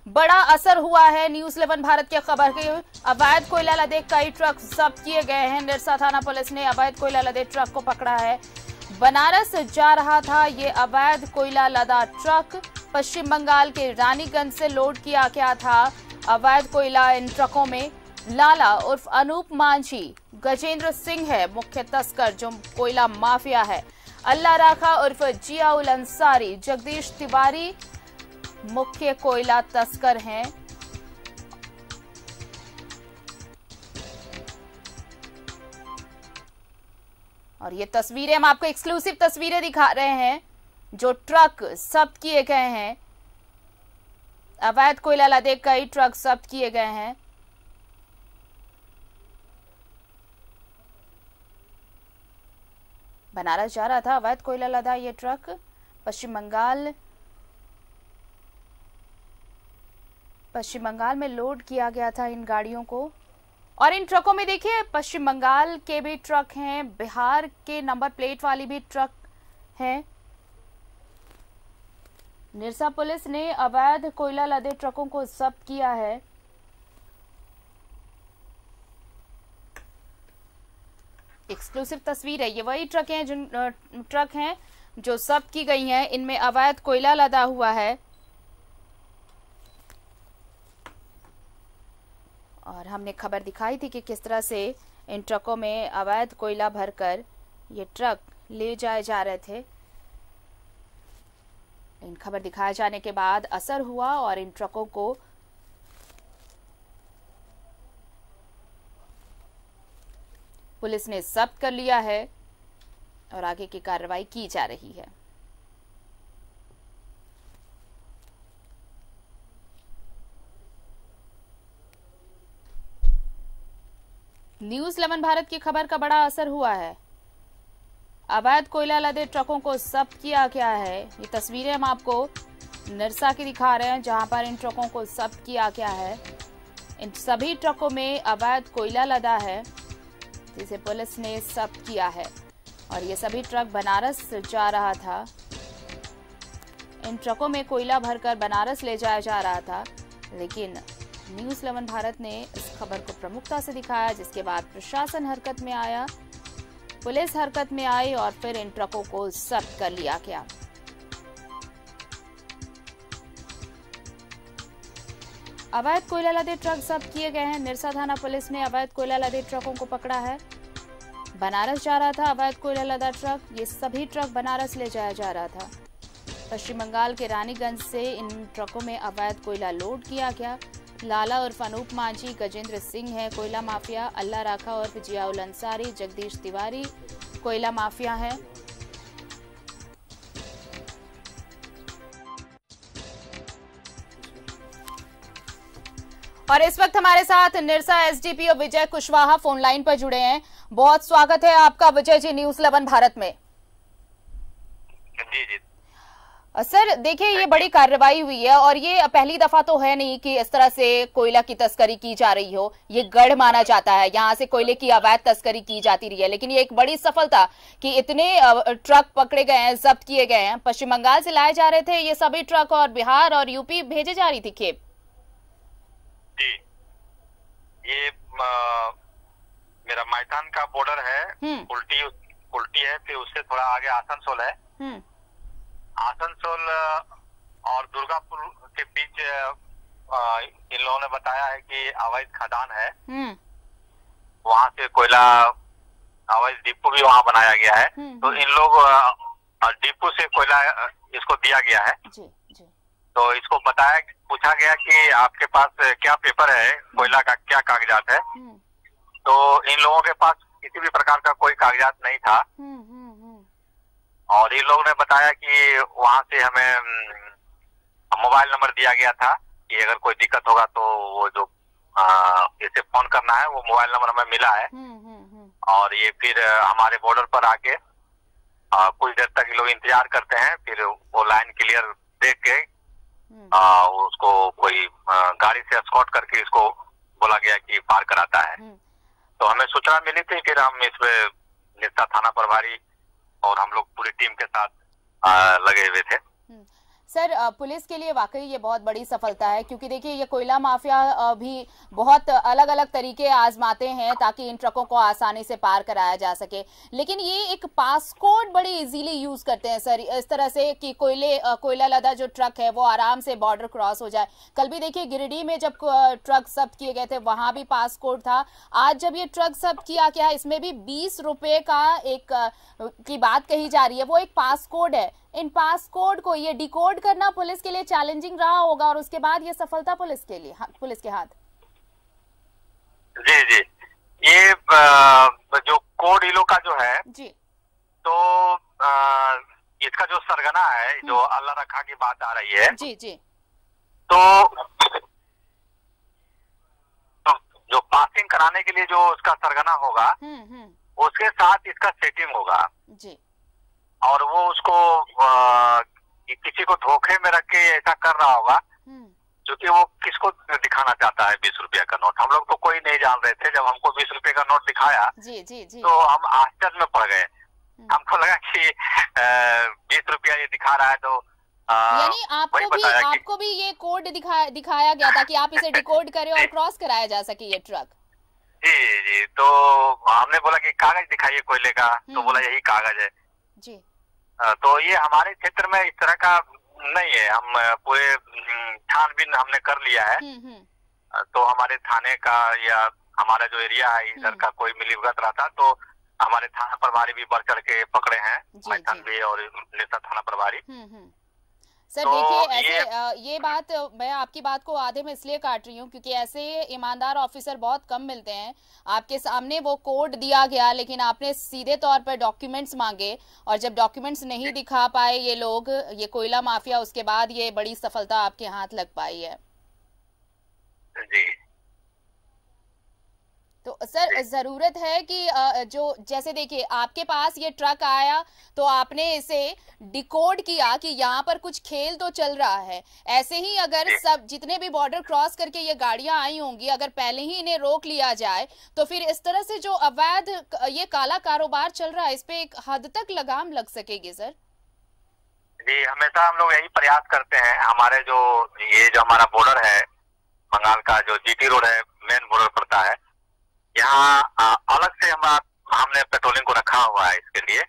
बड़ा असर हुआ है न्यूज 11 भारत की खबर के। अवैध कोयला लदे कई ट्रक जब्त किए गए हैं। निरसा थाना पुलिस ने अवैध कोयला लदे ट्रक को पकड़ा है। बनारस जा रहा था ये अवैध कोयला लदा ट्रक। पश्चिम बंगाल के रानीगंज से लोड किया गया था अवैध कोयला। इन ट्रकों में लाला उर्फ अनूप मांझी, गजेंद्र सिंह है मुख्य तस्कर जो कोयला माफिया है। अल्लाह राखा उर्फ जियाउल अंसारी, जगदीश तिवारी मुख्य कोयला तस्कर हैं। और ये तस्वीरें हम आपको एक्सक्लूसिव तस्वीरें दिखा रहे हैं जो ट्रक जब्त किए गए हैं। अवैध कोयला लदे कई ट्रक जब्त किए गए हैं। बनारस जा रहा था अवैध कोयला लदा ये ट्रक। पश्चिम बंगाल में लोड किया गया था इन गाड़ियों को। और इन ट्रकों में देखिए पश्चिम बंगाल के भी ट्रक हैं, बिहार के नंबर प्लेट वाली भी ट्रक हैं। निरसा पुलिस ने अवैध कोयला लदे ट्रकों को जब्त किया है। एक्सक्लूसिव तस्वीर है। ये वही ट्रक हैं जो जब्त की गई हैं। इनमें अवैध कोयला लदा हुआ है। और हमने खबर दिखाई थी कि किस तरह से इन ट्रकों में अवैध कोयला भरकर ये ट्रक ले जाए जा रहे थे। इन खबर दिखाए जाने के बाद असर हुआ और इन ट्रकों को पुलिस ने जब्त कर लिया है और आगे की कार्रवाई की जा रही है। न्यूज 11 भारत की खबर का बड़ा असर हुआ है। अवैध कोयला लदे ट्रकों को जब्त किया गया है। ये तस्वीरें हम आपको निरसा की दिखा रहे हैं जहां पर इन ट्रकों को जब्त किया गया है। इन सभी ट्रकों में अवैध कोयला लदा है जिसे पुलिस ने जब्त किया है। और ये सभी ट्रक बनारस जा रहा था। इन ट्रकों में कोयला भरकर बनारस ले जाया जा रहा था। लेकिन न्यूज 11 भारत ने इस खबर को प्रमुखता से दिखाया, जिसके बाद प्रशासन हरकत में आया, पुलिस हरकत में आई और फिर इन ट्रकों को जब्त कर लिया गया। अवैध कोयला लदे ट्रक जब्त किए गए हैं। निरसा थाना पुलिस ने अवैध कोयला लदे ट्रकों को पकड़ा है। बनारस जा रहा था अवैध कोयला लदा ट्रक। ये सभी ट्रक बनारस ले जाया जा रहा था। पश्चिम बंगाल के रानीगंज से इन ट्रकों में अवैध कोयला लोड किया गया। लाला उर्फ अनूप मांझी, गजेंद्र सिंह है कोयला माफिया। अल्लाह राखा उर्फ जियाउल अंसारी, जगदीश तिवारी कोयला माफिया है। और इस वक्त हमारे साथ निरसा एसडीपीओ विजय कुशवाहा फोन लाइन पर जुड़े हैं। बहुत स्वागत है आपका विजय जी न्यूज 11 भारत में। जी। सर देखिए ये बड़ी कार्रवाई हुई है और ये पहली दफा तो है नहीं कि इस तरह से कोयला की तस्करी की जा रही हो। ये गढ़ माना जाता है, यहाँ से कोयले की अवैध तस्करी की जाती रही है। लेकिन ये एक बड़ी सफलता कि इतने ट्रक पकड़े गए हैं, जब्त किए गए हैं। पश्चिम बंगाल से लाए जा रहे थे ये सभी ट्रक और बिहार और यूपी भेजे जा रही थी खेप। जी, ये मेरा मैदान का बॉर्डर है। उल्टी है, फिर उससे थोड़ा आगे आसनसोल है। आसनसोल और दुर्गापुर के बीच इन लोगों ने बताया है कि अवैध खदान है। वहां से कोयला अवैध डिपो भी वहां बनाया गया है। तो इन लोग डिपो से कोयला इसको दिया गया है। जी। तो इसको पूछा गया कि आपके पास क्या पेपर है, कोयला का क्या कागजात है। तो इन लोगों के पास किसी भी प्रकार का कोई कागजात नहीं था। और इन लोगों ने बताया कि वहां से हमें मोबाइल नंबर दिया गया था कि अगर कोई दिक्कत होगा तो वो जो इसे फोन करना है, वो मोबाइल नंबर हमें मिला है। और ये फिर हमारे बॉर्डर पर आके कुछ देर तक ये लोग इंतजार करते हैं। फिर वो लाइन क्लियर देख के उसको कोई गाड़ी से एस्कॉर्ट करके इसको बोला गया कि पार कराता है। तो हमें सूचना मिली थी, फिर हम इसमें निरसा थाना प्रभारी और हम लोग पूरी टीम के साथ लगे हुए थे। सर पुलिस के लिए वाकई ये बहुत बड़ी सफलता है, क्योंकि देखिए ये कोयला माफिया भी बहुत अलग अलग तरीके आजमाते हैं ताकि इन ट्रकों को आसानी से पार कराया जा सके, लेकिन ये एक पासकोड बड़ी इजीली यूज करते हैं सर, इस तरह से कि कोयला लदा जो ट्रक है वो आराम से बॉर्डर क्रॉस हो जाए। कल भी देखिए गिरिडीह में जब ट्रक जब्त किए गए थे वहां भी पासकोड था, आज जब ये ट्रक जब्त किया गया इसमें भी 20 रुपए का एक की बात कही जा रही है, वो एक पासकोड है। इन पासकोड को ये डिकोड करना पुलिस के लिए चैलेंजिंग रहा होगा और उसके बाद ये सफलता पुलिस के लिए, पुलिस के हाथ। जी जी, ये जो कोड इलो का जो है जी, तो इसका जो सरगना है, जो अल्लाह रखा की बात आ रही है, जी जी, तो जो पासिंग कराने के लिए जो उसका सरगना होगा उसके साथ इसका सेटिंग होगा जी, और वो उसको किसी को धोखे में रख के ऐसा कर रहा होगा, क्योंकि वो किसको दिखाना चाहता है 20 रुपया का नोट। हम लोग तो कोई नहीं जान रहे थे, जब हमको 20 रुपए का नोट दिखाया जी जी जी, तो हम आश्चर्य में पड़ गए। हमको लगा कि 20 रुपया ये दिखा रहा है, तो यानी आपको भी ये कोड दिखाया गया था कि आप इसे डिकोड करें और क्रॉस कराया जा सके ये ट्रक। जी जी, तो हमने बोला कि कागज दिखाइए कोयले का, तो बोला यही कागज है जी। तो ये हमारे क्षेत्र में इस तरह का नहीं है, हम पूरे छानबीन हमने कर लिया है। तो हमारे थाने का या हमारा जो एरिया है इधर का कोई मिलीभगत रहता तो हमारे थाना प्रभारी भी बढ़ चढ़ के पकड़े हैं, मैथन भी और नेता थाना प्रभारी। सर देखिए ऐसे ये बात, मैं आपकी बात को आधे में इसलिए काट रही हूँ क्योंकि ऐसे ईमानदार ऑफिसर बहुत कम मिलते हैं। आपके सामने वो कोड दिया गया लेकिन आपने सीधे तौर पर डॉक्यूमेंट्स मांगे और जब डॉक्यूमेंट्स नहीं दिखा पाए ये लोग, ये कोयला माफिया, उसके बाद ये बड़ी सफलता आपके हाथ लग पाई है। जी। तो सर जरूरत है कि जो जैसे देखिए आपके पास ये ट्रक आया तो आपने इसे डिकोड किया कि यहाँ पर कुछ खेल तो चल रहा है। ऐसे ही अगर सब जितने भी बॉर्डर क्रॉस करके ये गाड़ियां आई होंगी, अगर पहले ही इन्हें रोक लिया जाए तो फिर इस तरह से जो अवैध ये काला कारोबार चल रहा है इस पे एक हद तक लगाम लग सकेगी सर। जी, हमेशा हम लोग यही प्रयास करते हैं। हमारे जो हमारा बॉर्डर है बंगाल का, जो जीटी रोड है, मेन बॉर्डर पड़ता है, यहाँ अलग से हमने पेट्रोलिंग को रखा हुआ है इसके लिए,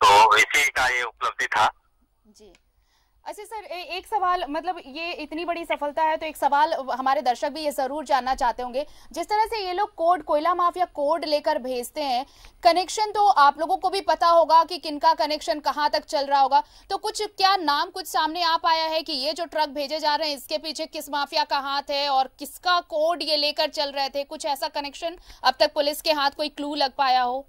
तो इसी का ये उपलब्धि था। जी अच्छा सर, एक सवाल, मतलब ये इतनी बड़ी सफलता है तो एक सवाल हमारे दर्शक भी ये जरूर जानना चाहते होंगे, जिस तरह से ये लोग कोयला माफिया कोड लेकर भेजते हैं, कनेक्शन तो आप लोगों को भी पता होगा कि किनका कनेक्शन कहाँ तक चल रहा होगा, तो क्या नाम कुछ सामने आ पाया है कि ये जो ट्रक भेजे जा रहे हैं इसके पीछे किस माफिया का हाथ है और किसका कोड ये लेकर चल रहे थे? कुछ ऐसा कनेक्शन अब तक पुलिस के हाथ कोई क्लू लग पाया हो?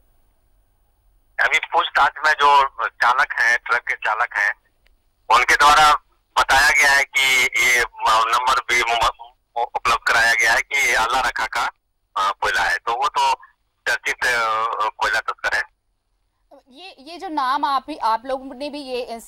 अभी पूछताछ में जो चालक है, ट्रक के चालक है, उनके द्वारा बताया गया है कि ये नंबर भी उपलब्ध कराया गया है कि अल्लाह रखा का कोयला है, तो वो तो चर्चित कोयला तस्कर है। ये जो नाम आप लोगों ने भी इन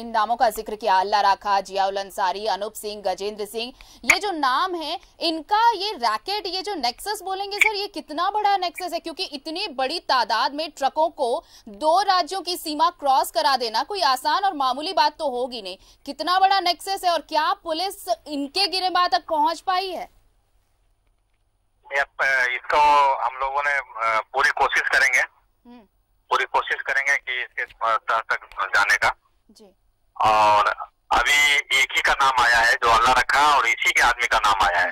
नामों का जिक्र किया, अल्लाह रखा, जियाउल अंसारी, अनूप सिंह, गजेंद्र सिंह, ये जो नाम है इनका ये रैकेट, ये जो नेक्सस बोलेंगे सर, ये कितना बड़ा नेक्सस है? क्योंकि इतनी बड़ी तादाद में ट्रकों को 2 राज्यों की सीमा क्रॉस करा देना कोई आसान और मामूली बात तो होगी नहीं। कितना बड़ा नेक्सस है और क्या पुलिस इनके गिरबान तक पहुंच पाई है? इसको हम लोगों ने पूरी कोशिश करेंगे कि इसके तक जाने का जी। और अभी एक ही का नाम आया है जो अल्लाह रखा, और इसी के आदमी का नाम आया है।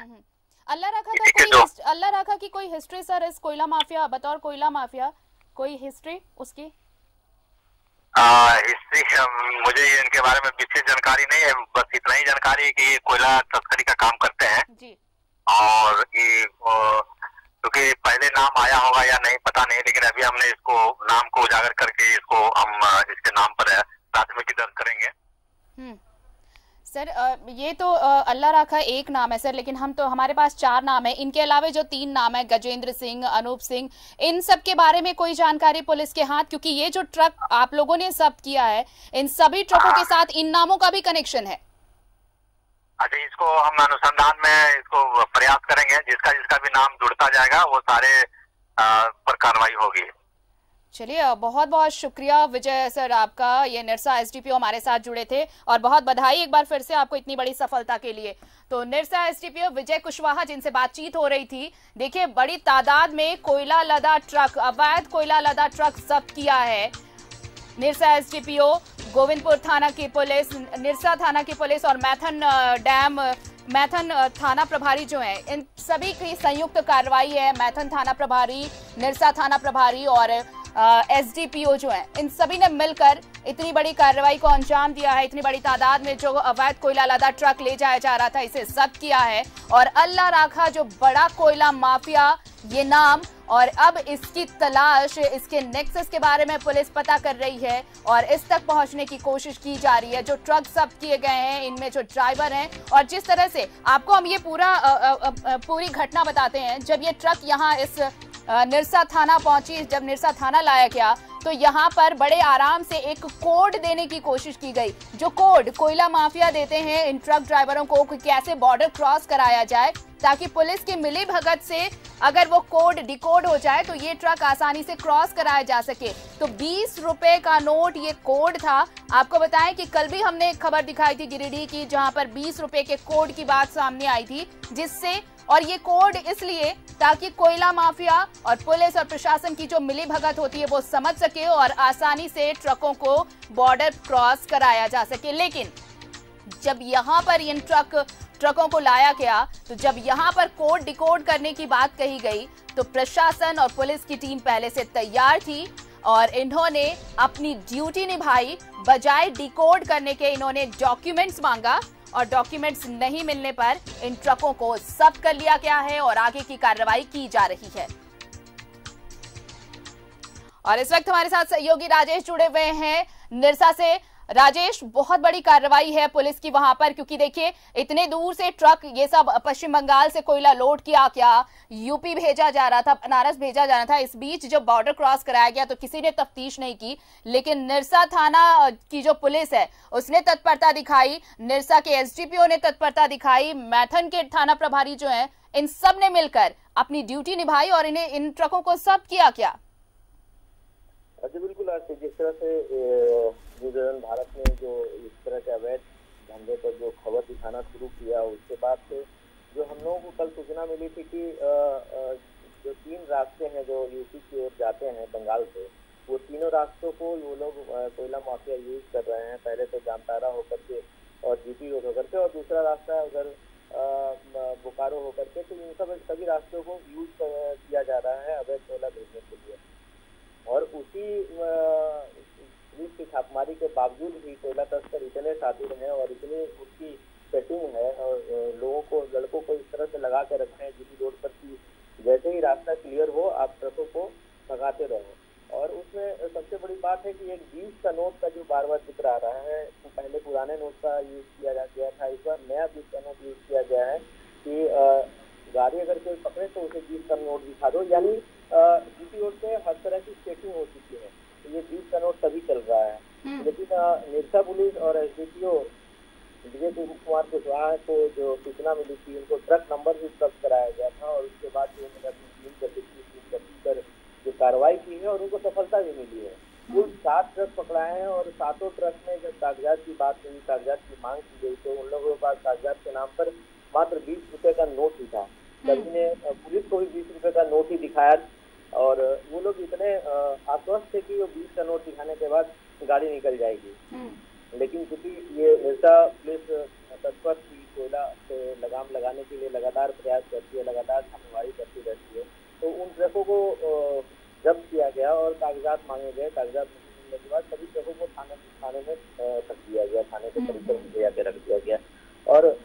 अल्लाह रखा की कोई हिस्ट्री सर इस कोयला माफिया, बतौर कोयला माफिया कोई हिस्ट्री उसकी? हिस्ट्री मुझे इनके बारे में विशेष जानकारी नहीं है, बस इतना ही जानकारी है कि कोयला तस्करी का काम करते हैं जी। और क्योंकि पहले नाम आया होगा या नहीं पता नहीं, लेकिन अभी हमने इसको नाम को उजागर करके हम इसके नाम पर प्राथमिकी दर्ज करेंगे। सर ये तो अल्लाह रखा एक नाम है सर, लेकिन हमारे पास 4 नाम है, इनके अलावा जो 3 नाम है, गजेंद्र सिंह, अनूप सिंह, इन सब के बारे में कोई जानकारी पुलिस के हाथ? क्योंकि ये जो ट्रक आप लोगों ने जब्त किया है इन सभी ट्रकों के साथ इन नामों का भी कनेक्शन है? अच्छा, इसको हम अनुसंधान में इसको प्रयास करेंगे, जिसका भी नाम जुड़ता जाएगा वो सारे पर कार्रवाई होगी। चलिए, बहुत बहुत शुक्रिया विजय सर आपका। ये निरसा एसडीपीओ हमारे साथ जुड़े थे और बहुत बधाई एक बार फिर से आपको इतनी बड़ी सफलता के लिए। तो निरसा एसडीपीओ विजय कुशवाहा जिनसे बातचीत हो रही थी। देखिए, बड़ी तादाद में कोयला लदा ट्रक, अवैध कोयला लदा ट्रक जब्त किया है निरसा एसडीपीओ, गोविंदपुर थाना की पुलिस, निरसा थाना की पुलिस और मैथन थाना प्रभारी जो है, इन सभी की संयुक्त कार्रवाई है। मैथन थाना प्रभारी, निरसा थाना प्रभारी और एसडीपीओ जो है, इन सभी ने मिलकर इतनी बड़ी कार्रवाई को अंजाम दिया है। इतनी बड़ी तादाद में जो अवैध कोयला लदा ट्रक ले जाया जा रहा था, इसे जब्त किया है। और अल्लाह राखा जो बड़ा कोयला माफिया ये नाम, और अब इसकी तलाश, इसके नेक्सस के बारे में पुलिस पता कर रही है और इस तक पहुंचने की कोशिश की जा रही है। जो ट्रक जब्त किए गए हैं, इनमें जो ड्राइवर हैं, और जिस तरह से आपको हम ये पूरी घटना बताते हैं। जब ये ट्रक यहाँ इस निरसा थाना पहुंची, जब निरसा थाना लाया गया, तो यहाँ पर बड़े आराम से एक कोड देने की कोशिश की गई। जो कोड कोयला माफिया देते हैं इन ट्रक ड्राइवरों को, कैसे बॉर्डर क्रॉस कराया जाए, ताकि पुलिस की मिली भगत से अगर वो कोड डिकोड हो जाए तो ये ट्रक आसानी से क्रॉस कराया जा सके। तो 20 रुपए का नोट ये कोड था। आपको बताएं कि कल भी हमने एक खबर दिखाई थी गिरिडीह की, जहां पर 20 रुपए के कोड की बात सामने आई थी, जिससे, और ये कोड इसलिए ताकि कोयला माफिया और पुलिस और प्रशासन की जो मिली भगत होती है वो समझ सके और आसानी से ट्रकों को बॉर्डर क्रॉस कराया जा सके। लेकिन जब यहाँ पर इन ट्रकों को लाया गया, तो जब यहाँ पर कोड डिकोड करने की बात कही गई, तो प्रशासन और पुलिस की टीम पहले से तैयार थी और इन्होंने अपनी ड्यूटी निभाई। बजाय डिकोड करने के इन्होंने डॉक्यूमेंट्स मांगा और डॉक्यूमेंट्स नहीं मिलने पर इन ट्रकों को जब्त कर लिया गया है और आगे की कार्रवाई की जा रही है। और इस वक्त हमारे साथ सहयोगी राजेश जुड़े हुए हैं निरसा से। राजेश, बहुत बड़ी कार्रवाई है पुलिस की वहां पर, क्योंकि देखिए इतने दूर से ट्रक, ये सब पश्चिम बंगाल से कोयला लोड किया, क्या यूपी भेजा जा रहा था, बनारस भेजा जा रहा था। इस बीच जब बॉर्डर क्रॉस कराया गया तो किसी ने तफ्तीश नहीं की, लेकिन निरसा थाना की जो पुलिस है उसने तत्परता दिखाई, निरसा के एसडीपीओ ने तत्परता दिखाई, मैथन के थाना प्रभारी जो है, इन सब ने मिलकर अपनी ड्यूटी निभाई और इन्हें इन ट्रकों को जब्त किया। क्या जी बिल्कुल, जिस तरह से न्यूजीलैंड भारत ने जो इस तरह के अवैध धंधे पर जो खबर दिखाना शुरू किया, उसके बाद से जो हम लोगों को कल सूचना मिली थी कि जो 3 रास्ते हैं जो यूपी की ओर जाते हैं बंगाल से, वो तीनों रास्तों को वो लोग कोयला माफिया यूज कर रहे हैं। पहले तो जामताड़ा होकर के और जीपी रोड होकर के, और दूसरा रास्ता उधर बोकारो होकर के। तो इन सभी रास्तों को यूज किया जा रहा है अवैध कोयला भेजने के लिए। और उसी पुलिस की छापेमारी के बावजूद भी कोयला तस्कर इतने शातिर हैं और इतनी उसकी सेटिंग है, और लड़कों को इस तरह से लगा के रखे हैं जीपी रोड पर कि जैसे ही रास्ता क्लियर हो आप ट्रकों को भगाते रहो। और उसमें सबसे बड़ी बात है कि एक 20 का नोट का जो बार बार जिक्र आ रहा है, तो पहले पुराने नोट का यूज किया गया था, इस बार नया 20 का नोट यूज किया गया है कि गाड़ी अगर कोई पकड़े तो उसे 20 का नोट दिखा दो। यानी जीपी रोड पे हर तरह की सेटिंग हो चुकी है, तो ये 20 का नोट तभी चल रहा है। लेकिन निरसा पुलिस और एसडीपीओ विजय कुमार कुशवाहा को जो सूचना मिली थी, उनको ट्रक नंबर भी जब्त कराया गया था और उसके बाद जो उन्होंने अपनी टीम कर जो कार्रवाई की है और उनको सफलता भी मिली है। कुल 7 ट्रक पकड़ाए हैं और 7 ट्रक में जब कागजात की बात हुई, कागजात की मांग की गई, तो उन लोगों के पास कागजात के नाम पर मात्र 20 रुपए का नोट ही था। सभी ने पुलिस को भी 20 रुपए का नोट ही दिखाया और वो लोग इतने आश्वस्त थे कि वो 20 का नोट दिखाने के बाद गाड़ी निकल जाएगी। लेकिन चूंकि ये निरसा पुलिस तत्पर की कोयला से लगाम लगाने के लिए लगातार प्रयास करती है, लगातार छापेमारी करती रहती है, तो उन ट्रकों को जब्त किया गया और कागजात मांगे गए। कागजात मिलने के बाद सभी ट्रकों को थाने में रख दिया गया, थाने के परिसर में ले जाकर रख दिया गया। और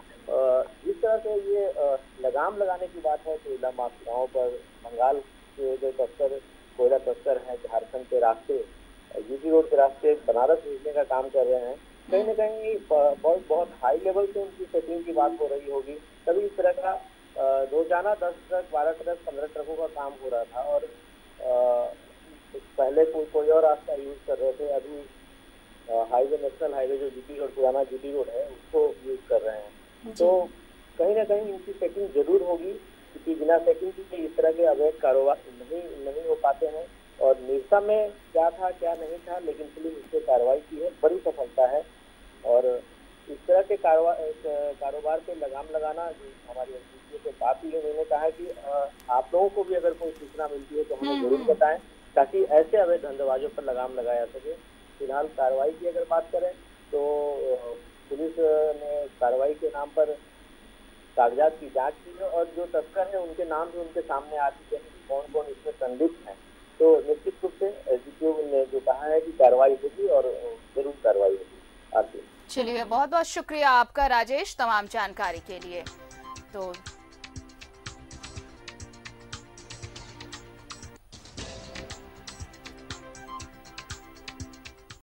जिस तरह से ये लगाम लगाने की बात है कोयला माफियाओं पर, बंगाल के जो तस्कर कोयला तस्कर हैं झारखंड के रास्ते, यूपी रोड के रास्ते बनारस भेजने का काम कर रहे हैं, कहीं न कहीं बहुत हाई लेवल से उनकी सेटिंग की बात हो रही होगी। तभी इस तरह का रोजाना 10 ट्रक, 12 ट्रक, 15 ट्रकों का काम हो रहा था। और पहले कोई और रास्ता यूज कर रहे थे, अभी हाईवे, नेशनल हाईवे जो जीपी रोड, पुराना जीपी रोड है, उसको यूज कर रहे हैं। तो कहीं ना कहीं इनकी सेटिंग जरूर होगी, क्योंकि बिना सेटिंग के इस तरह के अवैध कारोबार नहीं हो पाते हैं। और निरसा में क्या था क्या नहीं था, लेकिन पुलिस इस पर कार्रवाई की है, बड़ी सफलता है। और इस तरह के कारोबार पे लगाम लगाना, जो हमारी एसडीपीओ से बात हुई, उन्होंने कहा है कि आप लोगों को भी अगर कोई सूचना मिलती है तो हमें जरूर बताएं, ताकि ऐसे अवैध धंधेबाजों पर लगाम लगाया सके। फिलहाल कार्रवाई की अगर बात करें तो पुलिस ने कार्रवाई के नाम पर कागजात की जांच की है और जो तस्कर है उनके नाम भी उनके सामने आ चुके हैं, कौन कौन इसमें संलिप्त है। तो निश्चित रूप से एसडीपीओ ने जो कहा है कि कार्रवाई होगी और जरूर कार्रवाई होगी। चलिए, बहुत बहुत शुक्रिया आपका राजेश तमाम जानकारी के लिए। तो